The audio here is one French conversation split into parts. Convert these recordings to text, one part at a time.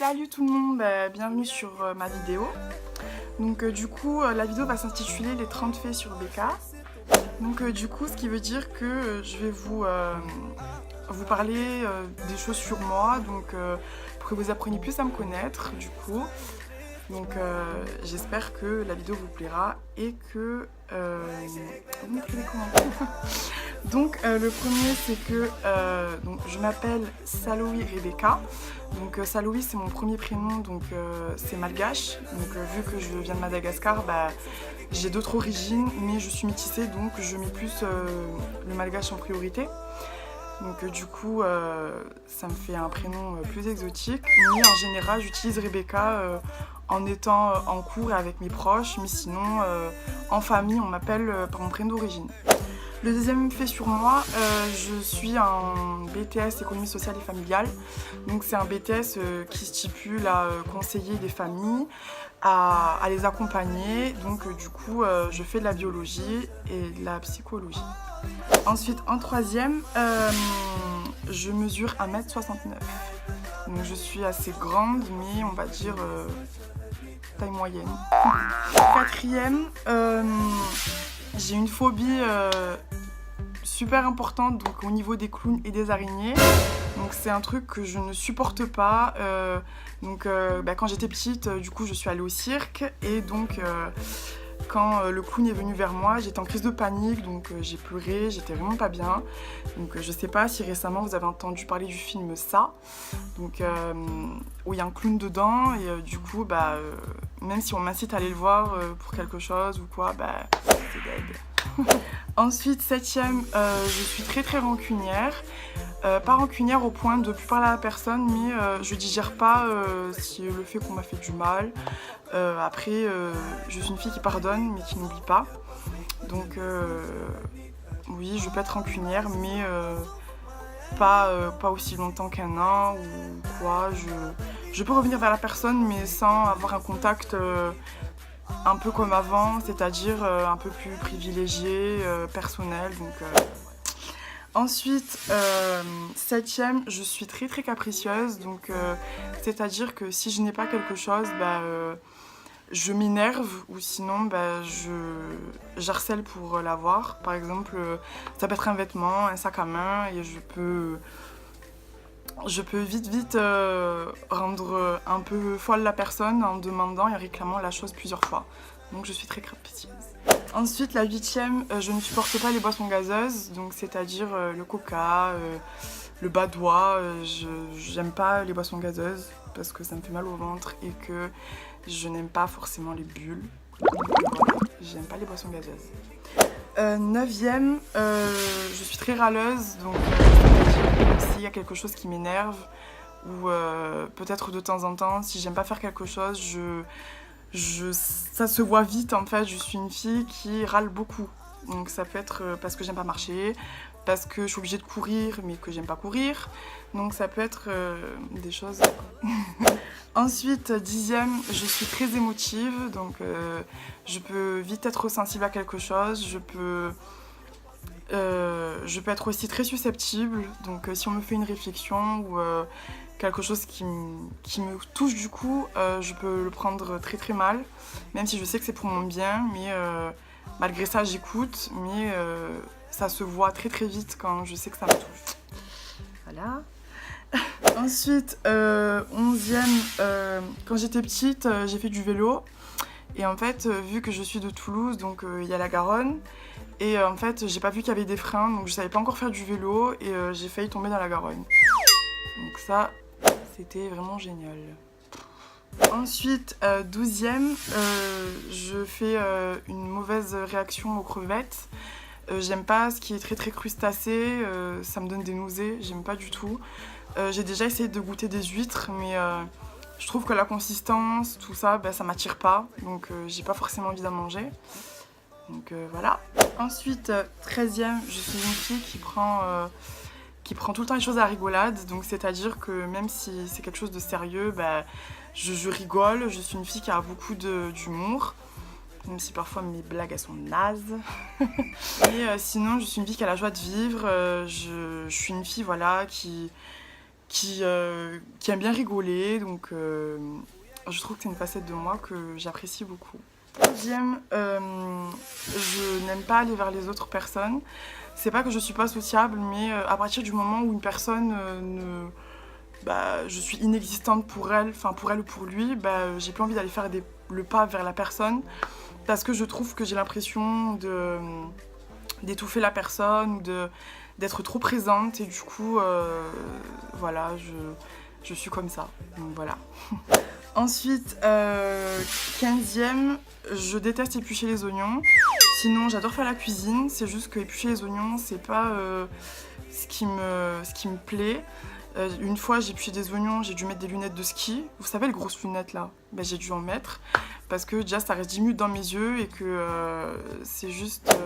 Salut tout le monde, bienvenue sur ma vidéo. Donc du coup la vidéo va s'intituler les 30 faits sur Becca. Donc du coup ce qui veut dire que je vais vous parler des choses sur moi, donc pour que vous appreniez plus à me connaître du coup. Donc j'espère que la vidéo vous plaira et que vous m'écrivez comment. Donc le premier c'est que donc, je m'appelle Saloui Rebecca. Donc Saloui c'est mon premier prénom, donc c'est malgache. Donc vu que je viens de Madagascar, j'ai d'autres origines, mais je suis métissée, donc je mets plus le malgache en priorité. Donc du coup ça me fait un prénom plus exotique, mais en général j'utilise Rebecca en étant en cours et avec mes proches, mais sinon en famille on m'appelle par mon prénom d'origine. Le deuxième fait sur moi, je suis un BTS économie sociale et familiale. Donc c'est un BTS qui stipule à conseiller des familles, à les accompagner. Donc du coup je fais de la biologie et de la psychologie. Ensuite en troisième, je mesure 1,69 m. Donc je suis assez grande, mais on va dire taille moyenne. Quatrième, j'ai une phobie super importante donc, au niveau des clowns et des araignées. Donc c'est un truc que je ne supporte pas. Quand j'étais petite, du coup je suis allée au cirque et donc quand le clown est venu vers moi, j'étais en crise de panique, donc j'ai pleuré, j'étais vraiment pas bien. Donc je sais pas si récemment vous avez entendu parler du film Ça, donc où il y a un clown dedans et du coup même si on m'incite à aller le voir pour quelque chose ou quoi, c'est dead. Ensuite, septième, je suis très rancunière. Pas rancunière au point de ne plus parler à la personne, mais je digère pas si le fait qu'on m'a fait du mal. Après, je suis une fille qui pardonne, mais qui n'oublie pas. Donc, oui, je peux être rancunière, mais pas aussi longtemps qu'1 an ou quoi. Je peux revenir vers la personne, mais sans avoir un contact un peu comme avant, c'est-à-dire un peu plus privilégié, personnel. Donc, Ensuite, septième, je suis très capricieuse, donc c'est-à-dire que si je n'ai pas quelque chose, je m'énerve ou sinon j'harcèle pour l'avoir. Par exemple, ça peut être un vêtement, un sac à main et je peux vite rendre un peu folle la personne en demandant et en réclamant la chose plusieurs fois. Donc je suis très capricieuse. Ensuite, la huitième, je ne supporte pas les boissons gazeuses, donc c'est-à-dire le coca, le badois. J'aime pas les boissons gazeuses parce que ça me fait mal au ventre et que je n'aime pas forcément les bulles. J'aime pas les boissons gazeuses. Neuvième, je suis très râleuse, donc s'il y a quelque chose qui m'énerve ou peut-être de temps en temps, si j'aime pas faire quelque chose, ça se voit vite en fait, je suis une fille qui râle beaucoup. Donc ça peut être parce que j'aime pas marcher, parce que je suis obligée de courir mais que j'aime pas courir. Donc ça peut être des choses. Ensuite, dixième, je suis très émotive, donc je peux vite être sensible à quelque chose, je peux être aussi très susceptible, donc si on me fait une réflexion ou quelque chose qui me touche du coup, je peux le prendre très mal, même si je sais que c'est pour mon bien, mais malgré ça j'écoute, mais ça se voit très vite quand je sais que ça me touche. Voilà. Ensuite, onzième, quand j'étais petite, j'ai fait du vélo. Et en fait, vu que je suis de Toulouse, donc il y a la Garonne, et en fait, j'ai pas vu qu'il y avait des freins, donc je savais pas encore faire du vélo, et j'ai failli tomber dans la Garonne. Donc ça, c'était vraiment génial. Ensuite, douzième, je fais une mauvaise réaction aux crevettes. J'aime pas ce qui est très crustacé, ça me donne des nausées, j'aime pas du tout. J'ai déjà essayé de goûter des huîtres, mais je trouve que la consistance, tout ça, ça m'attire pas, donc j'ai pas forcément envie d'en manger. Donc voilà. Ensuite, 13e, je suis une fille qui prend tout le temps les choses à rigolade, donc c'est-à-dire que même si c'est quelque chose de sérieux, je rigole. Je suis une fille qui a beaucoup d'humour, même si parfois mes blagues elles sont nazes. Et sinon, je suis une fille qui a la joie de vivre. Je suis une fille voilà, qui qui aime bien rigoler, donc je trouve que c'est une facette de moi que j'apprécie beaucoup. Deuxième, je n'aime pas aller vers les autres personnes. C'est pas que je suis pas sociable, mais à partir du moment où une personne je suis inexistante pour elle, enfin pour elle ou pour lui, j'ai plus envie d'aller faire le pas vers la personne parce que je trouve que j'ai l'impression d'étouffer la personne ou d'être trop présente et du coup, voilà, je suis comme ça. Donc voilà. Ensuite, 15e, je déteste éplucher les oignons. Sinon, j'adore faire la cuisine. C'est juste que éplucher les oignons, c'est pas ce qui me plaît. Une fois, j'ai épluché des oignons, j'ai dû mettre des lunettes de ski. Vous savez, les grosses lunettes là, j'ai dû en mettre parce que déjà, ça reste 10 minutes dans mes yeux et que c'est juste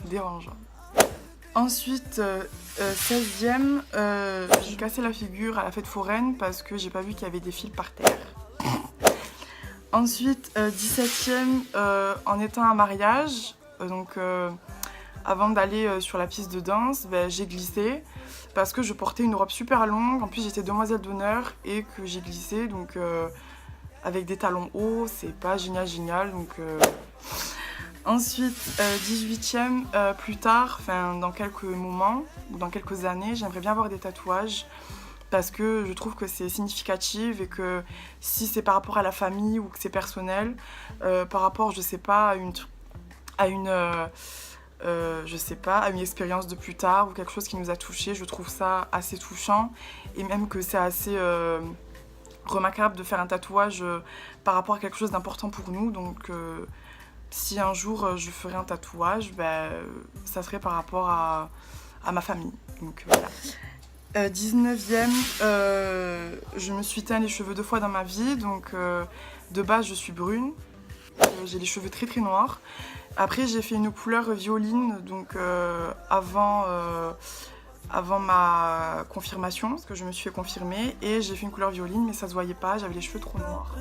dérangeant. Ensuite, 16e, j'ai cassé la figure à la fête foraine parce que j'ai pas vu qu'il y avait des fils par terre. Ensuite, 17e, en étant à un mariage, avant d'aller sur la piste de danse, j'ai glissé parce que je portais une robe super longue. En plus, j'étais demoiselle d'honneur et que j'ai glissé, donc avec des talons hauts, c'est pas génial. Donc, Ensuite, 18e, plus tard, dans quelques moments ou dans quelques années, j'aimerais bien avoir des tatouages. Parce que je trouve que c'est significatif et que si c'est par rapport à la famille ou que c'est personnel, par rapport, je sais pas, à une expérience de plus tard ou quelque chose qui nous a touchés, je trouve ça assez touchant et même que c'est assez remarquable de faire un tatouage par rapport à quelque chose d'important pour nous. Donc si un jour je ferais un tatouage, ça serait par rapport à ma famille. Donc voilà. 19e, je me suis teint les cheveux 2 fois dans ma vie, donc de base je suis brune, j'ai les cheveux très très noirs. Après j'ai fait une couleur violine, donc avant ma confirmation, parce que je me suis fait confirmer, et j'ai fait une couleur violine mais ça se voyait pas, j'avais les cheveux trop noirs.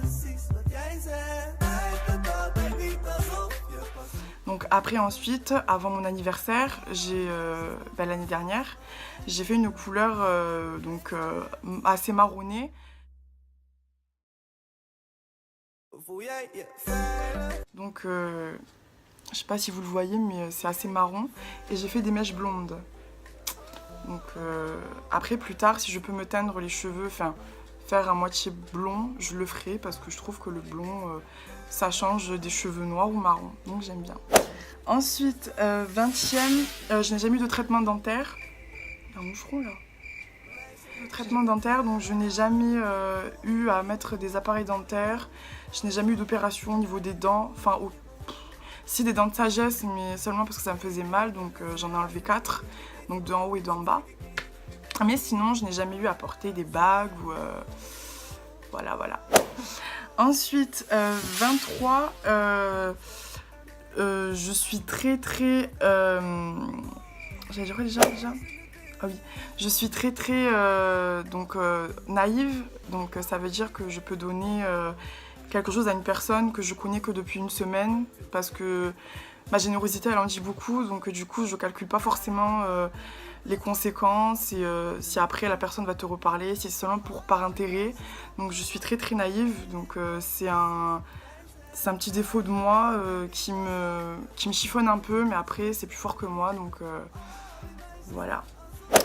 Donc après ensuite, avant mon anniversaire, l'année dernière, j'ai fait une couleur assez marronnée. Donc je sais pas si vous le voyez, mais c'est assez marron. Et j'ai fait des mèches blondes. Donc après plus tard, si je peux me teindre les cheveux, faire à moitié blond, je le ferai parce que je trouve que le blond, ça change des cheveux noirs ou marrons, donc j'aime bien. Ensuite, 20e, je n'ai jamais eu de traitement dentaire. Il y a un moucheron là. Le traitement dentaire, donc je n'ai jamais eu à mettre des appareils dentaires. Je n'ai jamais eu d'opération au niveau des dents. Si des dents de sagesse, mais seulement parce que ça me faisait mal, donc j'en ai enlevé 4, donc de en haut et d'en bas. Mais sinon, je n'ai jamais eu à porter des bagues ou voilà. Ensuite, 23, je suis très j'allais dire quoi déjà ah oui, je suis très naïve, donc ça veut dire que je peux donner quelque chose à une personne que je connais que depuis une semaine parce que ma générosité elle en dit beaucoup, donc du coup je calcule pas forcément les conséquences et si après la personne va te reparler, si c'est seulement par intérêt. Donc je suis très naïve, donc c'est un petit défaut de moi qui me chiffonne un peu, mais après c'est plus fort que moi, donc voilà.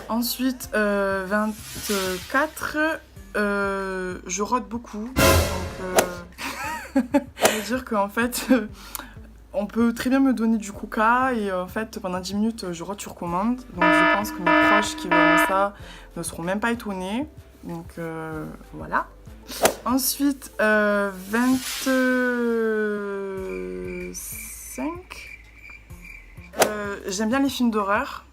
Ensuite, 24, je rôde beaucoup, donc ça veut dire qu'en fait, on peut très bien me donner du coca et en fait, pendant 10 minutes, je rôde sur commande. Donc je pense que mes proches qui verront ça ne seront même pas étonnés, donc voilà. Ensuite, 25, j'aime bien les films d'horreur.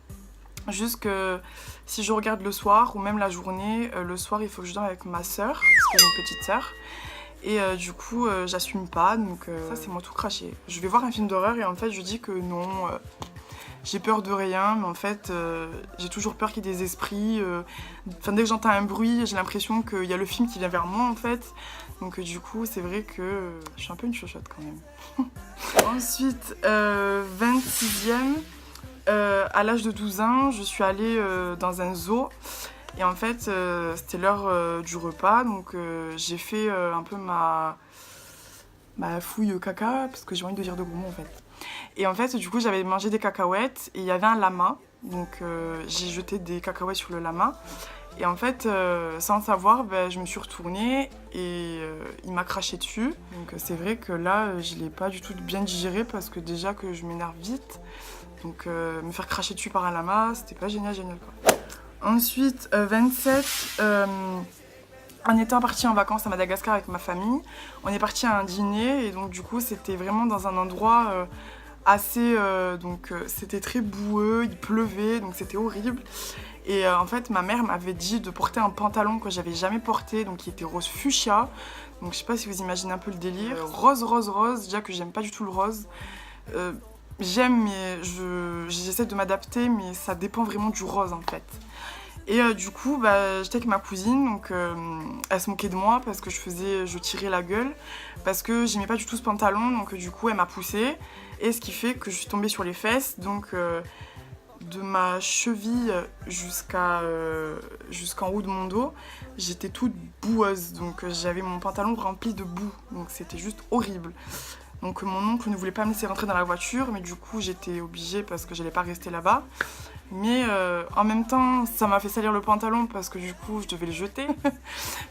Juste que si je regarde le soir ou même la journée, le soir il faut que je dorme avec ma soeur, parce que j'ai une petite soeur. Et du coup j'assume pas, donc ça c'est moi tout craché. Je vais voir un film d'horreur et en fait je dis que non, j'ai peur de rien, mais en fait j'ai toujours peur qu'il y ait des esprits. Dès que j'entends un bruit, j'ai l'impression qu'il y a le film qui vient vers moi en fait. Donc du coup c'est vrai que je suis un peu une chochotte quand même. Ensuite, 26e. À l'âge de 12 ans, je suis allée dans un zoo Et en fait, c'était l'heure du repas, donc j'ai fait un peu ma fouille caca, parce que j'ai envie de dire de gros mots en fait. Et en fait, du coup, j'avais mangé des cacahuètes et il y avait un lama, donc j'ai jeté des cacahuètes sur le lama. Et en fait, sans savoir, je me suis retournée et il m'a craché dessus. Donc c'est vrai que là, je l'ai pas du tout bien digéré parce que déjà que je m'énerve vite. Donc me faire cracher dessus par un lama, c'était pas génial quoi. Ensuite, 27, on était parti en vacances à Madagascar avec ma famille. On est parti à un dîner et donc du coup, c'était vraiment dans un endroit assez... c'était très boueux, il pleuvait, donc c'était horrible. Et en fait, ma mère m'avait dit de porter un pantalon que j'avais jamais porté, donc qui était rose fuchsia. Donc je sais pas si vous imaginez un peu le délire. Rose, rose, rose, déjà que j'aime pas du tout le rose. J'aime, mais j'essaie de m'adapter, mais ça dépend vraiment du rose en fait. Et du coup, j'étais avec ma cousine, donc elle se moquait de moi parce que je tirais la gueule, parce que j'aimais pas du tout ce pantalon, donc du coup elle m'a poussée, et ce qui fait que je suis tombée sur les fesses, donc de ma cheville jusqu'en haut de mon dos, j'étais toute boueuse, donc j'avais mon pantalon rempli de boue, donc c'était juste horrible. Donc mon oncle ne voulait pas me laisser rentrer dans la voiture, mais du coup j'étais obligée parce que j'allais pas rester là-bas. Mais en même temps, ça m'a fait salir le pantalon parce que du coup je devais le jeter.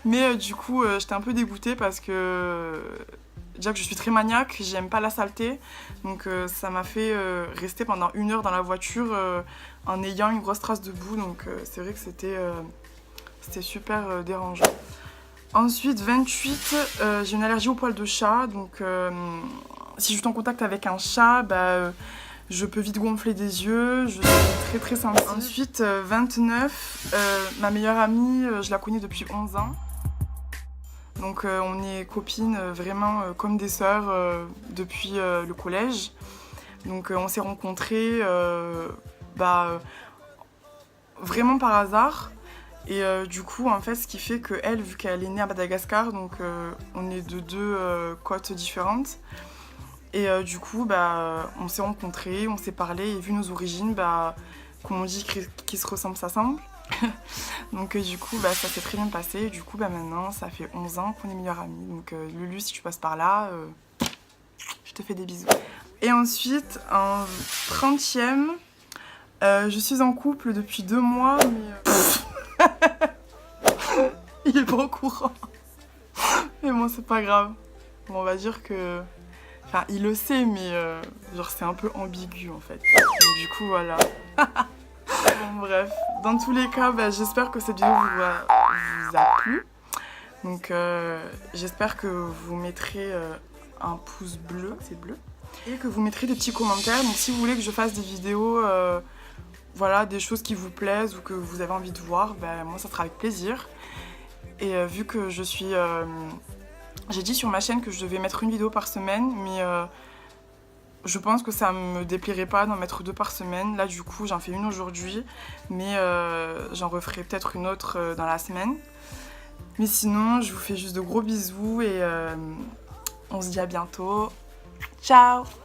Mais du coup j'étais un peu dégoûtée parce que déjà que je suis très maniaque, j'aime pas la saleté. Donc ça m'a fait rester pendant 1 heure dans la voiture en ayant une grosse trace de boue. Donc c'est vrai que c'était super dérangeant. Ensuite, 28, j'ai une allergie aux poils de chat. Donc si je suis en contact avec un chat, je peux vite gonfler des yeux, je suis très très sensible. Ensuite, 29, ma meilleure amie, je la connais depuis 11 ans. Donc on est copines vraiment comme des sœurs depuis le collège. Donc on s'est rencontrés vraiment par hasard. Et du coup, en fait, ce qui fait qu'elle, vu qu'elle est née à Madagascar, donc on est de 2 côtes différentes. Et du coup, on s'est rencontrés, on s'est parlé, et vu nos origines, comme on dit, qui se ressemble, s'assemble. Donc du coup, ça s'est très bien passé. Et du coup, maintenant, ça fait 11 ans qu'on est meilleures amies. Donc Lulu, si tu passes par là, je te fais des bisous. Et ensuite, en 30e, je suis en couple depuis 2 mois, mais... il est pas au courant. Mais bon, c'est pas grave. Bon, on va dire que... Enfin, il le sait, mais genre c'est un peu ambigu en fait. Donc du coup, voilà. Bon, bref. Dans tous les cas, j'espère que cette vidéo vous a plu. Donc j'espère que vous mettrez un pouce bleu, c'est bleu. Et que vous mettrez des petits commentaires. Donc si vous voulez que je fasse des vidéos, voilà, des choses qui vous plaisent ou que vous avez envie de voir, moi ça sera avec plaisir. Et vu que je suis... j'ai dit sur ma chaîne que je devais mettre une vidéo par semaine, mais je pense que ça me déplairait pas d'en mettre 2 par semaine. Là du coup j'en fais une aujourd'hui, mais j'en referai peut-être une autre dans la semaine. Mais sinon je vous fais juste de gros bisous et on se dit à bientôt. Ciao!